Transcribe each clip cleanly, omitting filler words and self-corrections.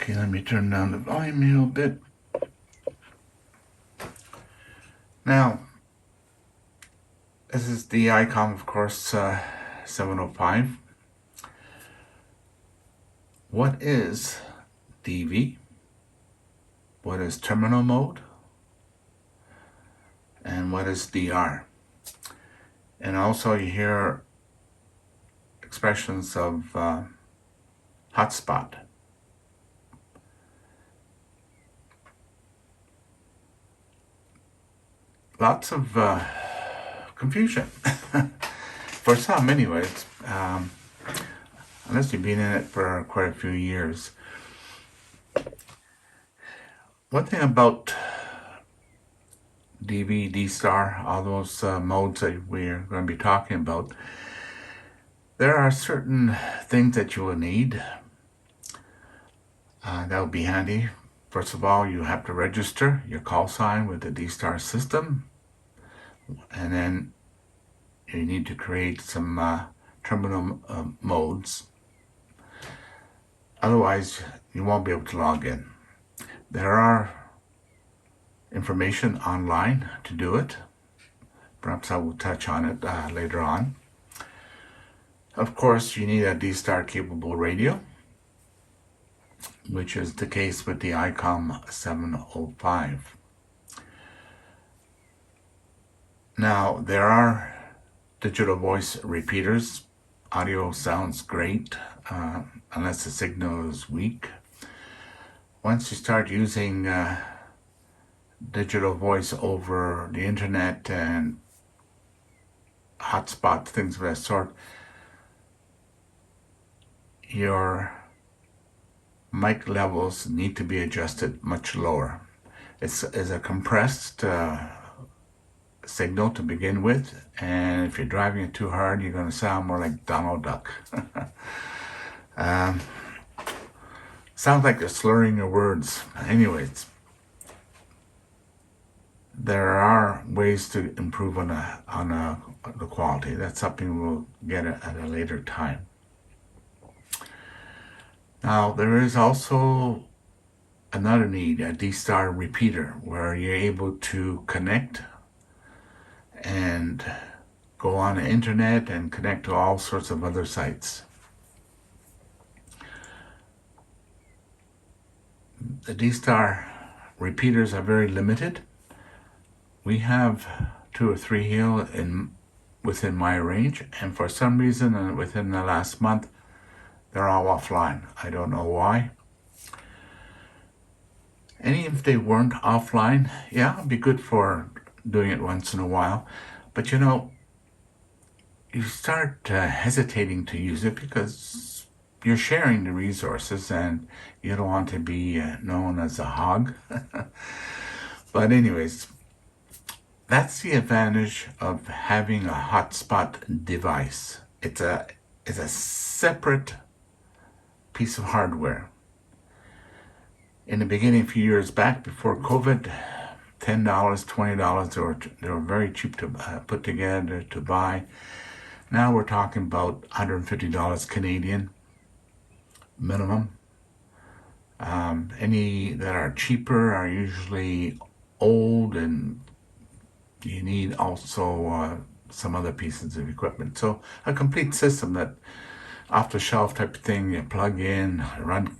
Okay, let me turn down the volume a little bit. Now, this is the ICOM, of course, 705. What is DV? What is terminal mode? And what is DR? And also you hear expressions of hotspot. Lots of confusion. For some anyways, unless you've been in it for quite a few years. One thing about DV, D-Star, all those modes that we're going to be talking about, there are certain things that you will need. That would be handy. First of all, you have to register your call sign with the D-Star system. And then you need to create some terminal modes. Otherwise, you won't be able to log in. There are information online to do it. Perhaps I will touch on it later on. Of course, you need a D-Star capable radio, which is the case with the ICOM 705. Now, there are digital voice repeaters. Audio sounds great, unless the signal is weak. Once you start using digital voice over the internet and hotspot, things of that sort, your mic levels need to be adjusted much lower. It's a compressed signal to begin with, and if you're driving it too hard, you're going to sound more like Donald Duck. Sounds like you're slurring your words. Anyways, there are ways to improve on the quality. That's something we'll get at a later time. Now, there is also another need, a D-Star repeater, where you're able to connect and go on the internet and connect to all sorts of other sites. The D-Star repeaters are very limited. We have 2 or 3 here within my range, and for some reason within the last month, they're all offline. I don't know why. And even if they weren't offline, yeah, it'd be good for doing it once in a while. But you know, you start hesitating to use it because you're sharing the resources and you don't want to be known as a hog. But anyways, that's the advantage of having a hotspot device. It's a separate piece of hardware. In the beginning, a few years back before COVID, $10, $20, they were very cheap to put together, to buy. Now we're talking about $150 Canadian minimum. Any that are cheaper are usually old, and you need also some other pieces of equipment. So a complete system, that off-the-shelf type of thing, you plug in, run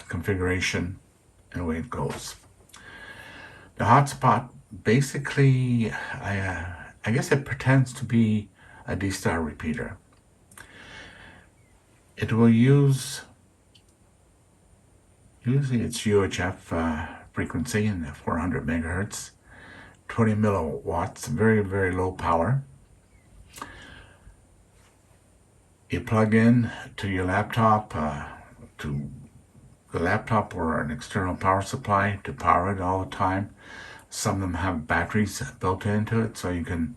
configuration, and away it goes. The hotspot, basically, I guess it pretends to be a D-Star repeater. It will use, usually it's UHF frequency in the 400 megahertz, 20 milliwatts, very, very low power. You plug in to your laptop, to the laptop or an external power supply to power it all the time. Some of them have batteries built into it, so you can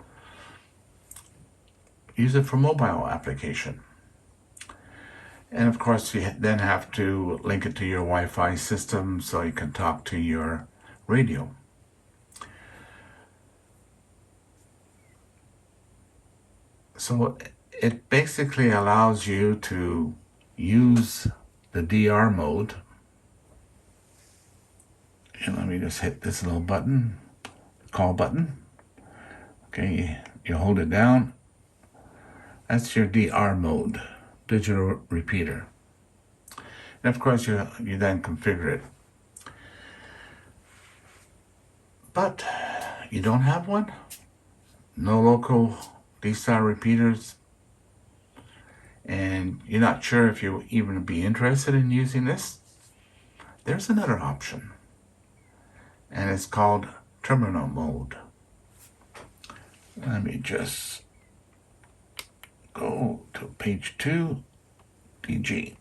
use it for mobile application. And of course, you then have to link it to your Wi-Fi system so you can talk to your radio. So it basically allows you to use the DR mode And let me just hit this little button, call button. Okay, you hold it down. That's your DR mode, digital repeater. And of course, you then configure it. But you don't have one? No local D-star repeaters? And you're not sure if you even be interested in using this? There's another option. And it's called terminal mode. Let me just go to page 2, DG.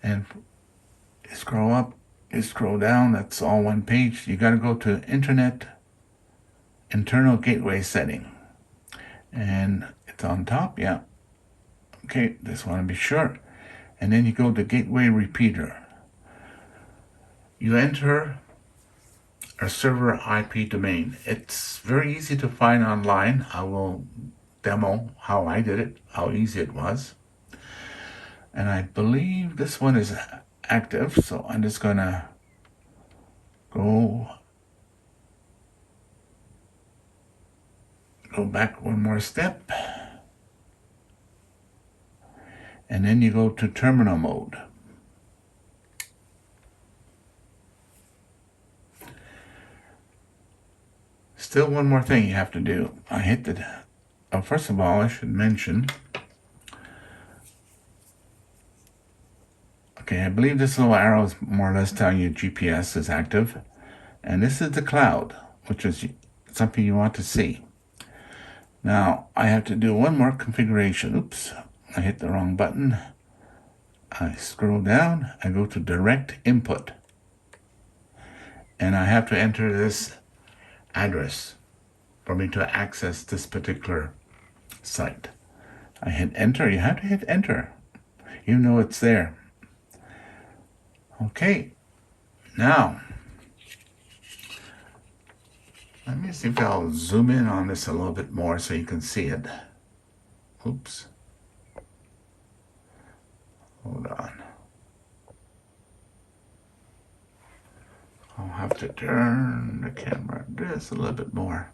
And you scroll up, you scroll down, that's all one page. You got to go to Internet Internal Gateway Setting. And it's on top, yeah. Okay, just want to be sure. And then you go to Gateway Repeater. You enter a server IP domain. It's very easy to find online. I will demo how I did it, how easy it was. And I believe this one is active, so I'm just gonna go back one more step. And then you go to terminal mode. Still one more thing you have to do. I hit the, first of all, I should mention, okay, I believe this little arrow is more or less telling you GPS is active. And this is the cloud, which is something you want to see. Now, I have to do one more configuration. Oops, I hit the wrong button. I scroll down, I go to direct input. And I have to enter this address for me to access this particular site. I hit enter. You have to hit enter. You know it's there. Okay. Now, let me see if I'll zoom in on this a little bit more so you can see it. Oops. Hold on. I'll have to turn the camera just a little bit more.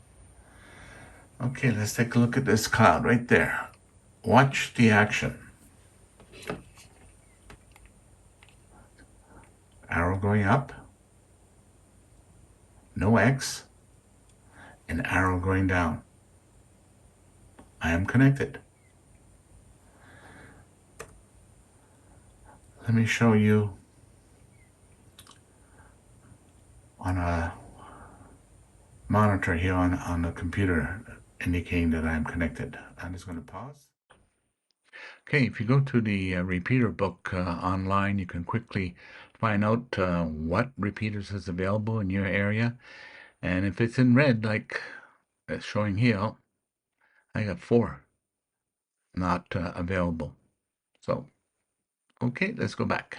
Okay, let's take a look at this cloud right there. Watch the action. Arrow going up. No X. An arrow going down. I am connected. Let me show you on a monitor here on the computer indicating that I am connected. I'm just going to pause. Okay, if you go to the repeater book online, you can quickly find out what repeaters is available in your area. And if it's in red, like it's showing here, I got 4 not available. So, okay, let's go back.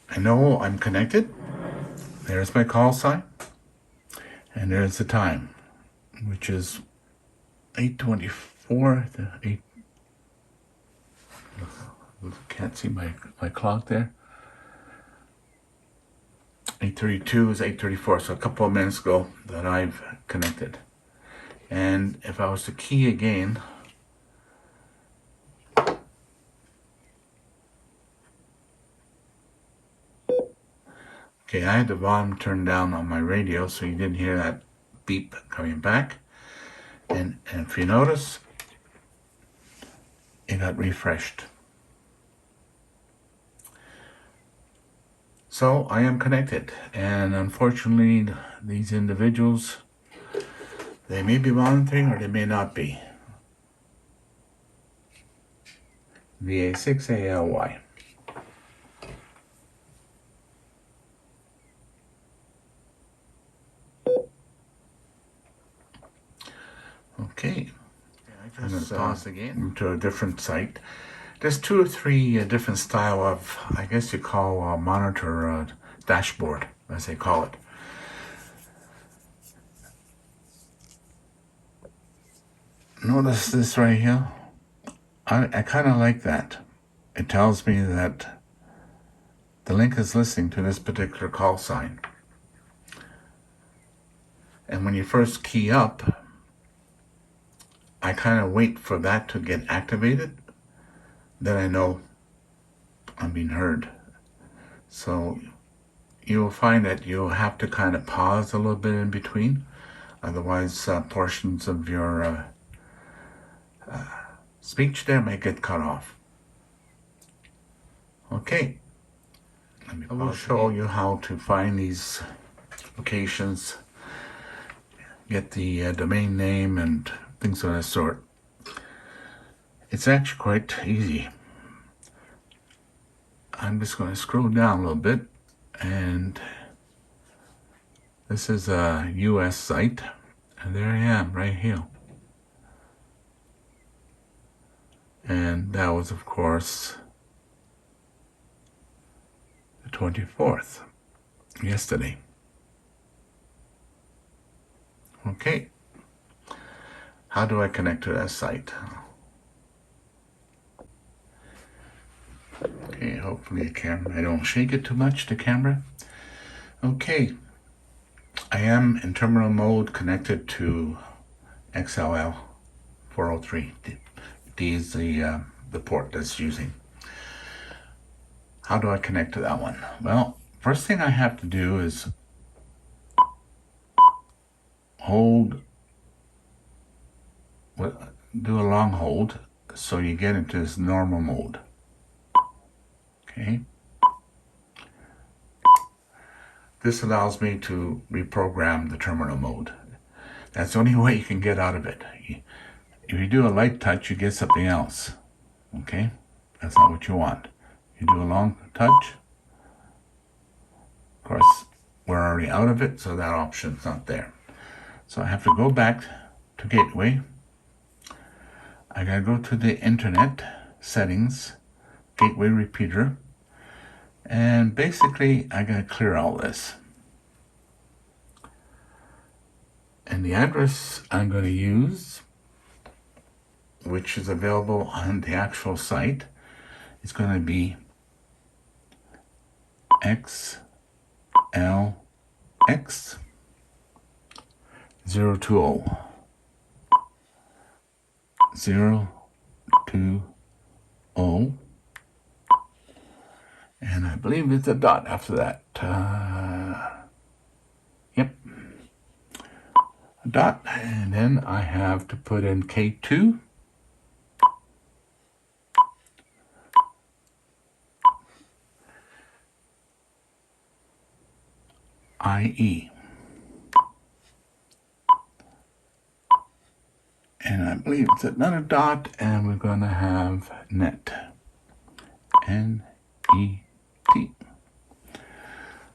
I know I'm connected. There's my call sign. And there's the time, which is 8:24. Can't see my clock there. 8:32 is 8:34, so a couple of minutes ago that I've connected. And if I was to key again, okay, I had the volume turned down on my radio, so you didn't hear that beep coming back. And if you notice, it got refreshed. So I am connected, and unfortunately, these individuals, they may be monitoring or they may not be. VA6ALY. Okay, I'm going to pause again to a different site. There's 2 or 3 different style of, I guess you call monitor dashboard, as they call it. Notice this right here. I kind of like that. It tells me that the link is listening to this particular call sign. And when you first key up, I kind of wait for that to get activated. Then I know I'm being heard. So you'll find that you'll have to kind of pause a little bit in between. Otherwise, portions of your speech there may get cut off. Okay, I will show you how to find these locations, get the domain name and things of that sort. It's actually quite easy. I'm just going to scroll down a little bit, and this is a US site, and there I am right here. And that was, of course, the 24th, yesterday. Okay, how do I connect to that site? Okay, hopefully the camera, I don't shake it too much, the camera. Okay, I am in terminal mode connected to XLL 403. D is the port that's using. How do I connect to that one? Well, first thing I have to do is do a long hold so you get into this normal mode. Okay. This allows me to reprogram the terminal mode. That's the only way you can get out of it. If you do a light touch, you get something else. Okay? That's not what you want. You do a long touch. Of course, we're already out of it, so that option's not there. So I have to go back to Gateway. I gotta go to the Internet settings, Gateway repeater, and basically I gotta clear all this. And the address I'm gonna use, which is available on the actual site, is gonna be XLX 020 and I believe it's a dot after that. Yep, a dot, and then I have to put in K2 IE. And I believe it's another dot, and we're going to have net. N-E-T.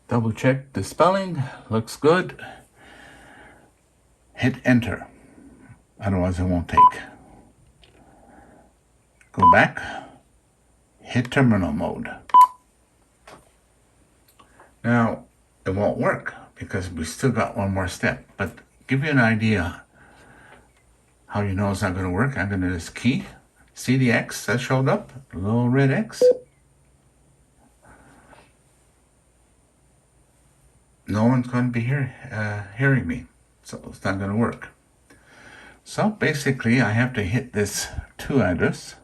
Double check the spelling. Looks good. Hit enter. Otherwise it won't take. Go back. Hit terminal mode. Now, it won't work because we still got one more step. But give you an idea how you know it's not going to work. I'm going to just key. See the X that showed up? A little red X. No one's going to be hearing me, so it's not going to work. So basically, I have to hit this to address,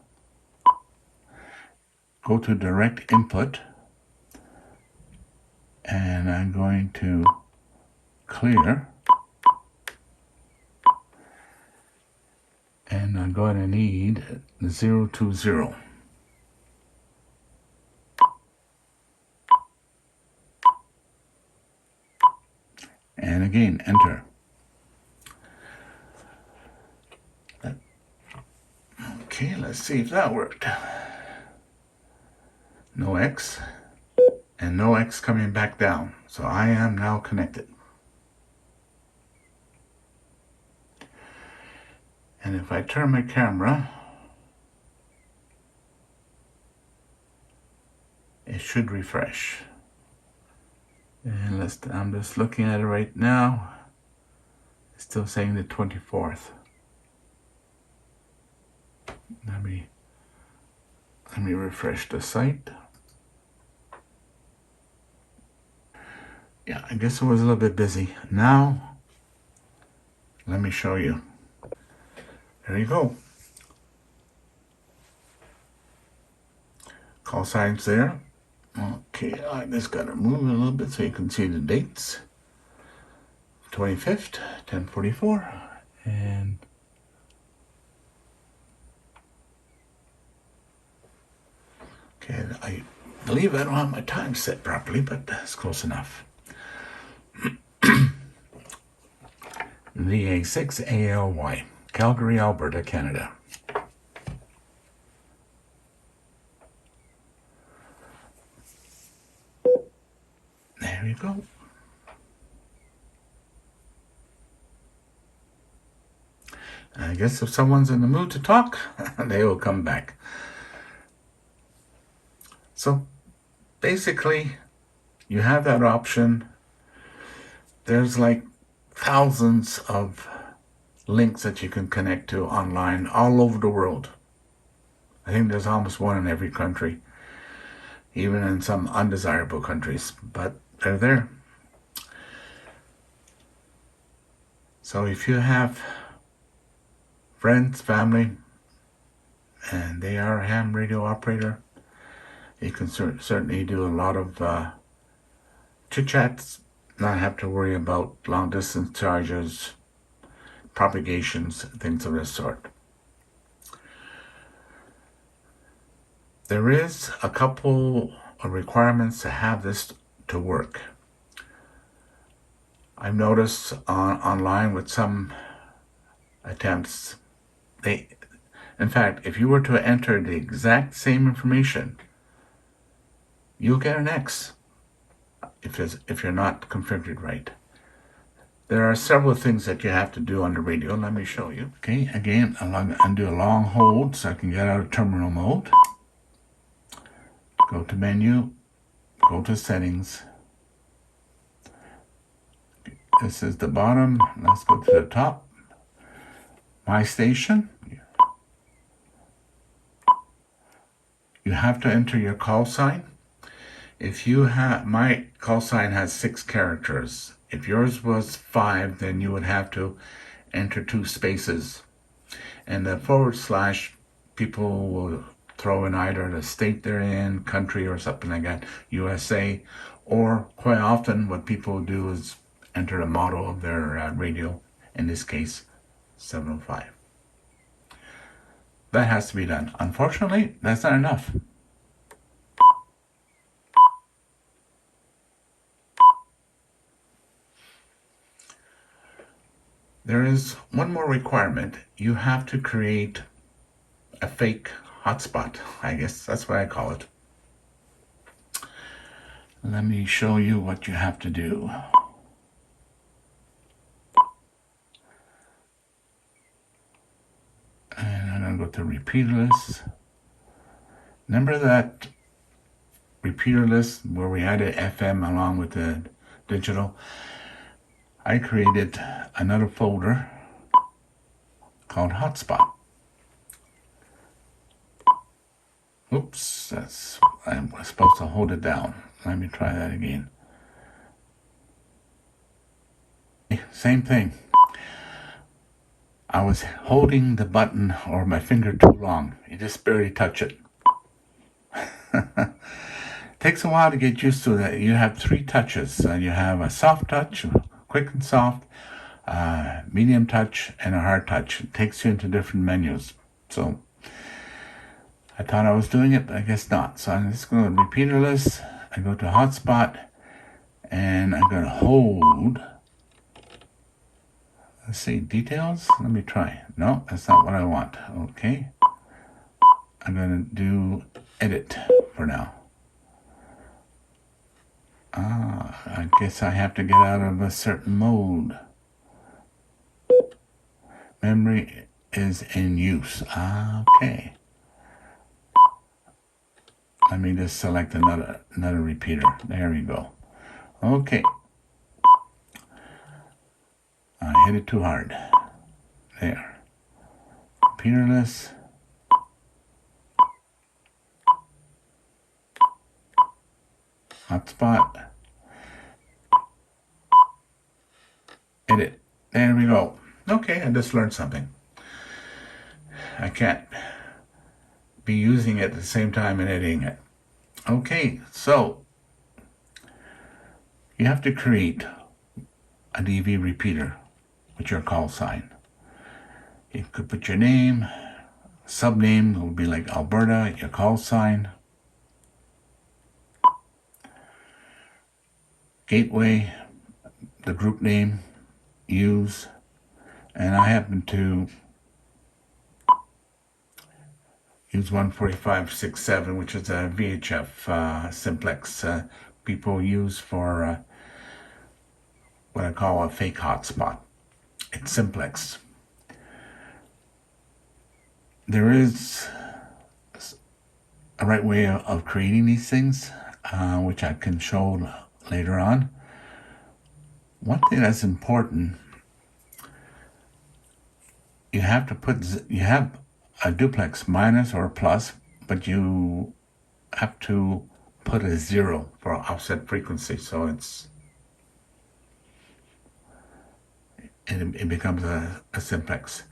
go to direct input, and I'm going to clear, and I'm going to need 020. And again, enter. Okay, let's see if that worked. No X, and no X coming back down. So I am now connected. And if I turn my camera, it should refresh. And I'm just looking at it right now. It's still saying the 24th. Let me Let me refresh the site. Yeah, I guess it was a little bit busy. Now, let me show you. There you go. Call signs there. Okay, I just got to move it a little bit so you can see the dates. 25th, 10:44, and okay, I believe I don't have my time set properly, but that's close enough. VA6ALY, Calgary, Alberta, Canada. There you go. I guess if someone's in the mood to talk, they will come back. So basically, you have that option. There's like thousands of links that you can connect to online all over the world. I think there's almost one in every country, even in some undesirable countries, but they're there. So if you have friends, family, and they are a ham radio operator, you can certainly do a lot of chit-chats, not have to worry about long-distance charges, propagations, things of this sort. There is a couple of requirements to have this to work. I've noticed online with some attempts, in fact, if you were to enter the exact same information, you'll get an X if you're not configured right. There are several things that you have to do on the radio. Let me show you. Okay, again, I'll do a long hold so I can get out of terminal mode. Go to menu, go to settings. This is the bottom. Let's go to the top. My station. You have to enter your call sign. If you have, my call sign has 6 characters. If yours was 5, then you would have to enter 2 spaces. And the / people will throw in either the state they're in, country, or something like that, USA, or quite often what people do is enter the model of their radio, in this case, 705. That has to be done. Unfortunately, that's not enough. There is one more requirement. You have to create a fake hotspot. I guess that's what I call it. Let me show you what you have to do. And I'm going to go to repeater list. Remember that repeater list where we added FM along with the digital? I created another folder called Hotspot. Oops, I'm supposed to hold it down. Let me try that again. Same thing. I was holding the button or my finger too long. You just barely touch it. Takes a while to get used to that. You have 3 touches. You have a soft touch, quick and soft, medium touch, and a hard touch. It takes you into different menus. So I thought I was doing it, but I guess not. So I'm just going to repeater list. I go to hotspot, and I'm going to hold. Let's see, details. Let me try. No, that's not what I want. Okay. I'm going to do edit for now. I guess I have to get out of a certain mode. Memory is in use. Okay. Let me just select another repeater. There we go. Okay. I hit it too hard. There. Repeater list. Hotspot. Edit. There we go. Okay, I just learned something. I can't be using it at the same time and editing it. Okay, so you have to create a DV repeater with your call sign. You could put your name, subname will be like Alberta, your call sign, gateway, the group name, use, and I happen to use 14567, which is a VHF simplex people use for what I call a fake hotspot. It's simplex. There is a right way of creating these things, which I can show later on. One thing that's important, you have a duplex minus or plus, but you have to put a 0 for offset frequency, so it becomes a simplex.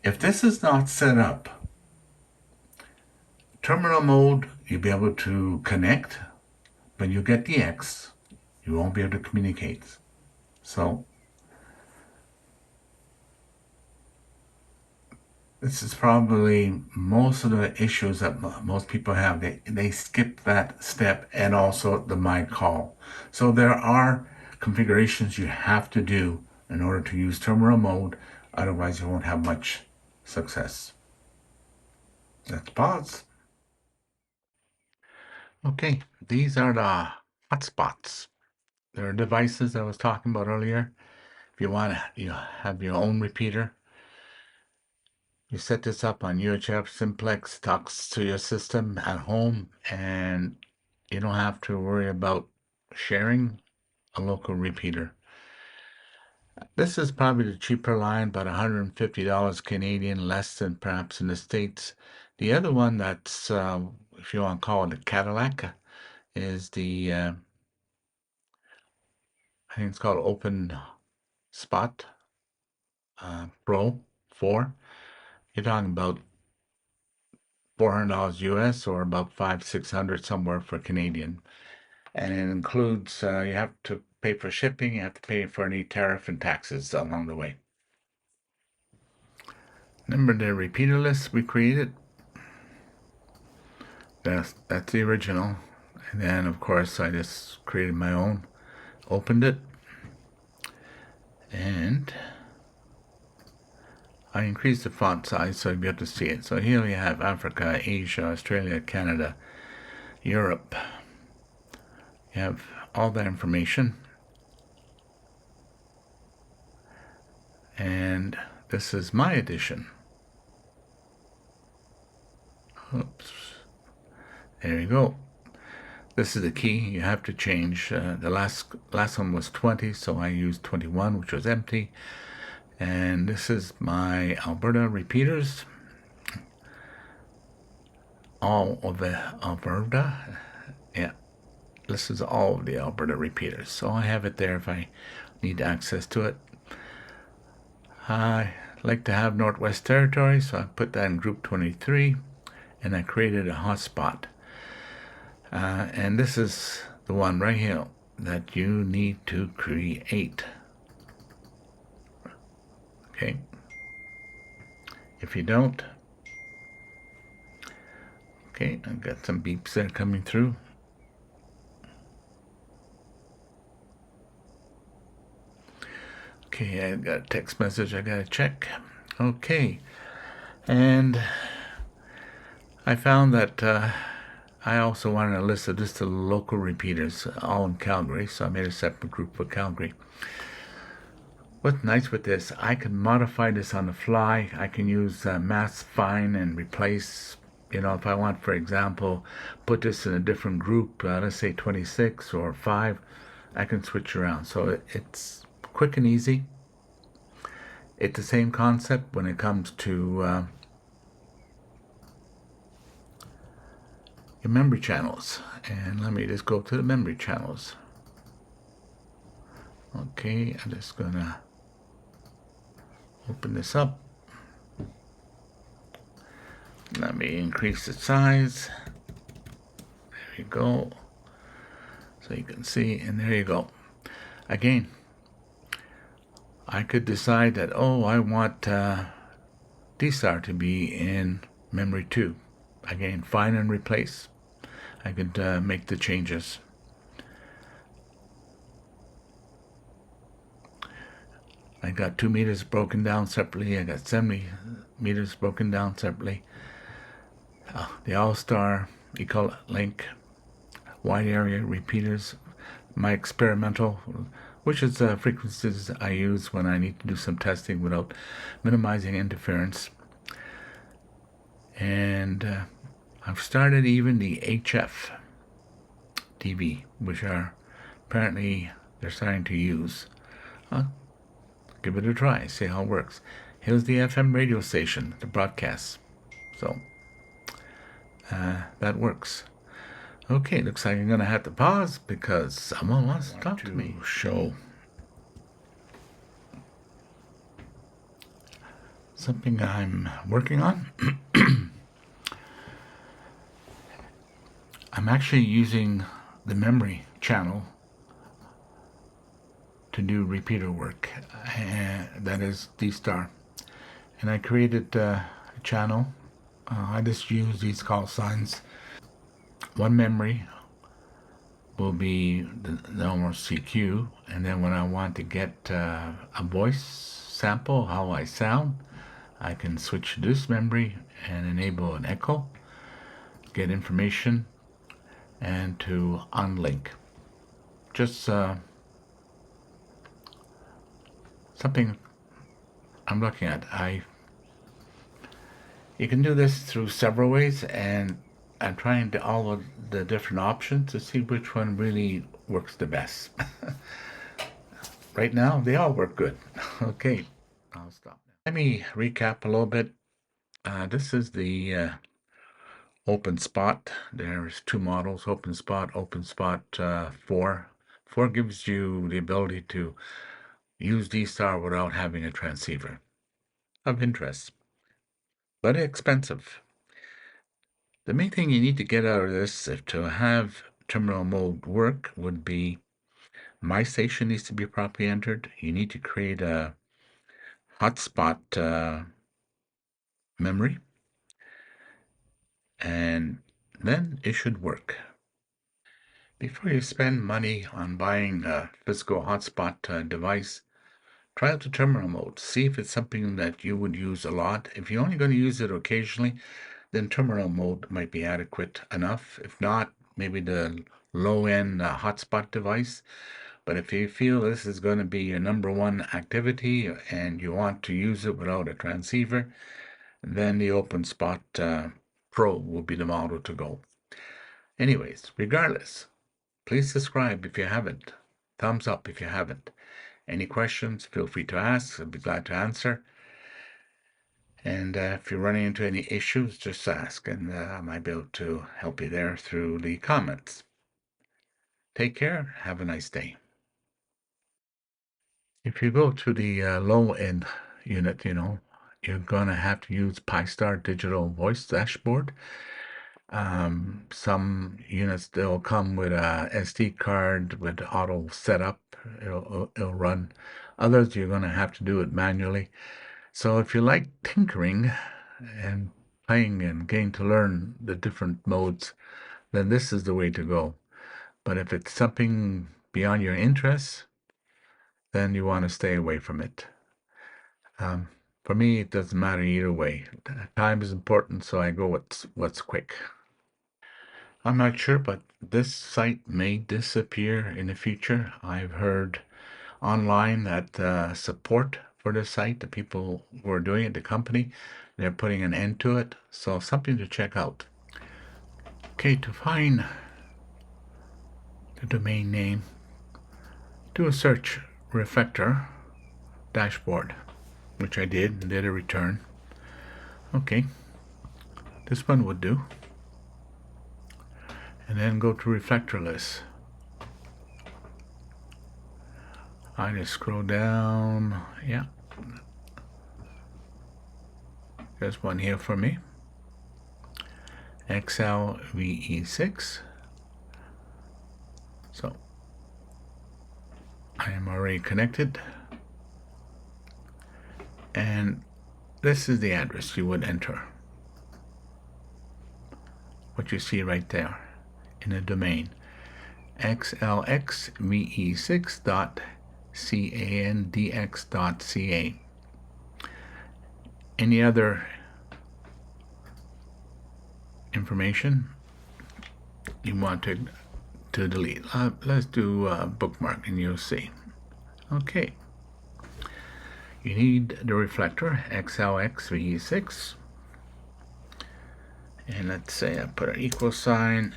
If this is not set up, terminal mode, you'll be able to connect, but you get the X, you won't be able to communicate. So this is probably most of the issues that most people have. They skip that step and also the my call. So there are configurations you have to do in order to use terminal mode. Otherwise, you won't have much success. Let's pause. Okay, these are the hotspots. There are devices I was talking about earlier. If you want to you have your own repeater, you set this up on UHF simplex, talks to your system at home, and you don't have to worry about sharing a local repeater. This is probably the cheaper line, about $150 Canadian, less than perhaps in the States. The other one that's, if you want to call it a Cadillac, is the, I think it's called Open Spot Pro 4. You're talking about $400 US or about $500-600 somewhere for Canadian. And it includes, you have to pay for shipping, you have to pay for any tariff and taxes along the way. Remember the repeater list we created? That's the original. And then, of course, I just created my own, opened it, and I increased the font size so you'll be able to see it. So here we have Africa, Asia, Australia, Canada, Europe. You have all that information. And this is my edition. Oops. There you go. This is the key. You have to change. The last one was 20, so I used 21, which was empty. And this is my Alberta repeaters. All of the Alberta. Yeah. This is all of the Alberta repeaters. So I have it there if I need access to it. I like to have Northwest Territory, so I put that in group 23, and I created a hotspot. And this is the one right here that you need to create. Okay. If you don't, okay, I've got some beeps there coming through. Okay, I got a text message I gotta check. Okay, and I found that I also wanted a list of just the local repeaters, all in Calgary, so I made a separate group for Calgary. What's nice with this, I can modify this on the fly. I can use mask find and replace, you know, if I want, for example, put this in a different group, let's say 26 or 5, I can switch around. So it's quick and easy. It's the same concept when it comes to you memory channels. And let me just go to the memory channels. Okay, I'm just gonna open this up. Let me increase the size. There you go. So you can see, and there you go. Again, I could decide that, oh, I want DSTAR to be in memory 2. Again, find and replace. I could make the changes. I got 2 meters broken down separately. I got 70 meters broken down separately. The All-Star Eco Link, wide area repeaters, my experimental, which is frequencies I use when I need to do some testing without minimizing interference. And I've started even the HF TV, which are apparently they're starting to use. Give it a try, see how it works. Here's the FM radio station, the broadcast. So that works. Okay, looks like I'm going to have to pause because someone wants to talk to me. Show something I'm working on. I'm actually using the memory channel to do repeater work, that is DSTAR. And I created a channel. I just use these call signs. One memory will be the normal CQ, and then when I want to get a voice sample, how I sound, I can switch to this memory and enable an echo, get information, and to unlink. Just something I'm looking at. You can do this through several ways, and I'm trying to all of the different options to see which one really works the best. Right now, they all work good. Okay, I'll stop now. Let me recap a little bit. This is the OpenSpot. There's 2 models, OpenSpot 4. 4 gives you the ability to use DSTAR without having a transceiver. Of interest, but expensive. The main thing you need to get out of this, if to have terminal mode work, would be my station needs to be properly entered. You need to create a hotspot memory, and then it should work. Before you spend money on buying a physical hotspot device, try out the terminal mode. See if it's something that you would use a lot. If you're only going to use it occasionally, then terminal mode might be adequate enough. If not, maybe the low-end hotspot device. But if you feel this is going to be your number one activity and you want to use it without a transceiver, then the OpenSpot Pro will be the model to go. Anyways, regardless, please subscribe if you haven't. Thumbs up if you haven't. Any questions, feel free to ask. I'll be glad to answer. And if you're running into any issues, just ask, and I might be able to help you there through the comments. Take care. Have a nice day. If you go to the low-end unit, you're going to have to use Pi-Star Digital Voice Dashboard. Some units, they'll come with a SD card with auto setup. It'll run. Others, you're going to have to do it manually. So if you like tinkering and playing and getting to learn the different modes, then this is the way to go. But if it's something beyond your interests, then you want to stay away from it. For me, it doesn't matter either way. Time is important, so I go with what's quick. I'm not sure, but this site may disappear in the future. I've heard online that support for this site, the people who are doing it, the company, they're putting an end to it. So something to check out. Okay, to find the domain name, do a search reflector dashboard, which I did and did a return. Okay, this one would do. and then go to reflector list. I just scroll down. Yeah, there's one here for me. XLVE6. So I am already connected, and this is the address you would enter. What you see right there in the domain, xlxve6.candx.ca. Any other information you want to delete? Let's do bookmark, and you'll see. Okay. You need the reflector, XLXVE6. And let's say I put an equal sign,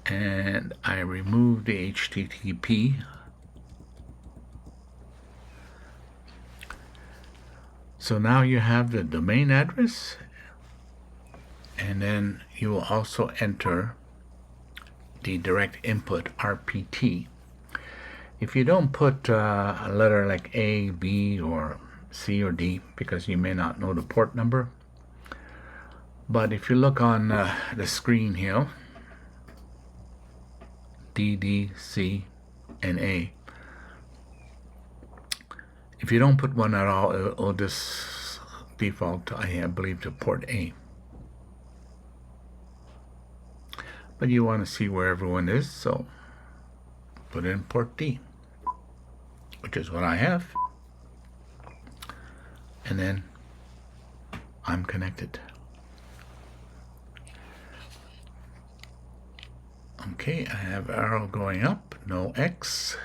and I remove the HTTP. So now you have the domain address, and then you will also enter the direct input RPT. If you don't put a letter like A, B, or C, or D, because you may not know the port number, but if you look on the screen here, D, D, C, and A, if you don't put one at all, it'll just default, I believe, to port A. But you want to see where everyone is, so put in port D, which is what I have. And then I'm connected. Okay, I have arrow going up, no X,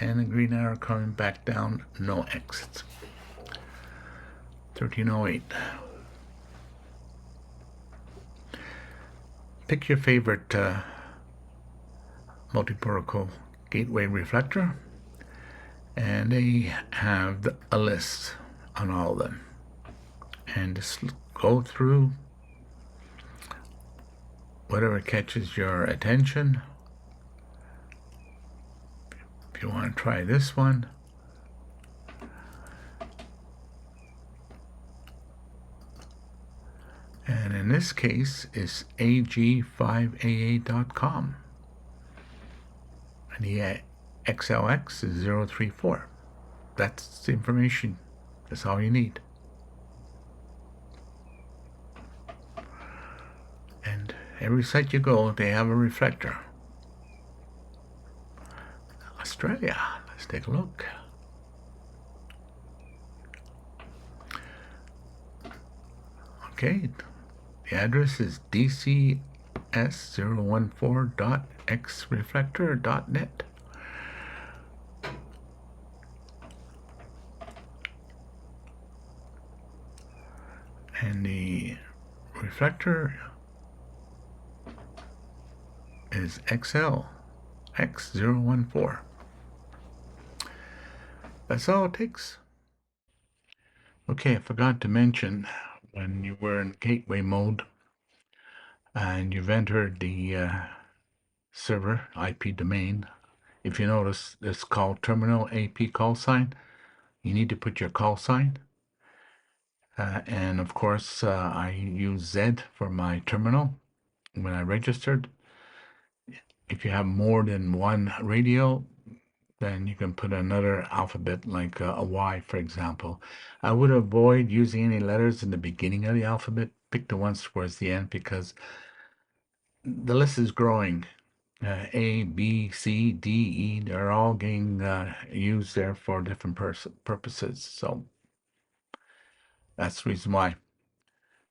and a green arrow coming back down, no X. 1308. Pick your favorite multi-protocol gateway reflector, and they have a list on all of them. And just go through whatever catches your attention. If you want to try this one, and in this case it's ag5aa.com, and the XLX is 034. That's the information. That's all you need. And every site you go, they have a reflector. Australia, let's take a look. Okay, the address is dcs014.xreflector.net. And the reflector is XLX014. That's all it takes. Okay, I forgot to mention, when you were in gateway mode and you've entered the server IP domain, if you notice it's called terminal AP call sign, you need to put your call sign. And of course, I use Z for my terminal when I registered. If you have more than one radio, then you can put another alphabet, like a Y, for example. I would avoid using any letters in the beginning of the alphabet. Pick the ones towards the end, because the list is growing. A, B, C, D, E, they're all getting used there for different purposes. So that's the reason why.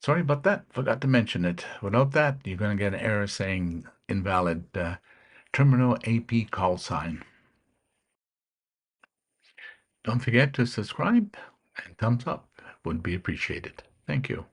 Sorry about that. Forgot to mention it. Without that, you're going to get an error saying invalid terminal AP call sign. Don't forget to subscribe, and thumbs up would be appreciated. Thank you.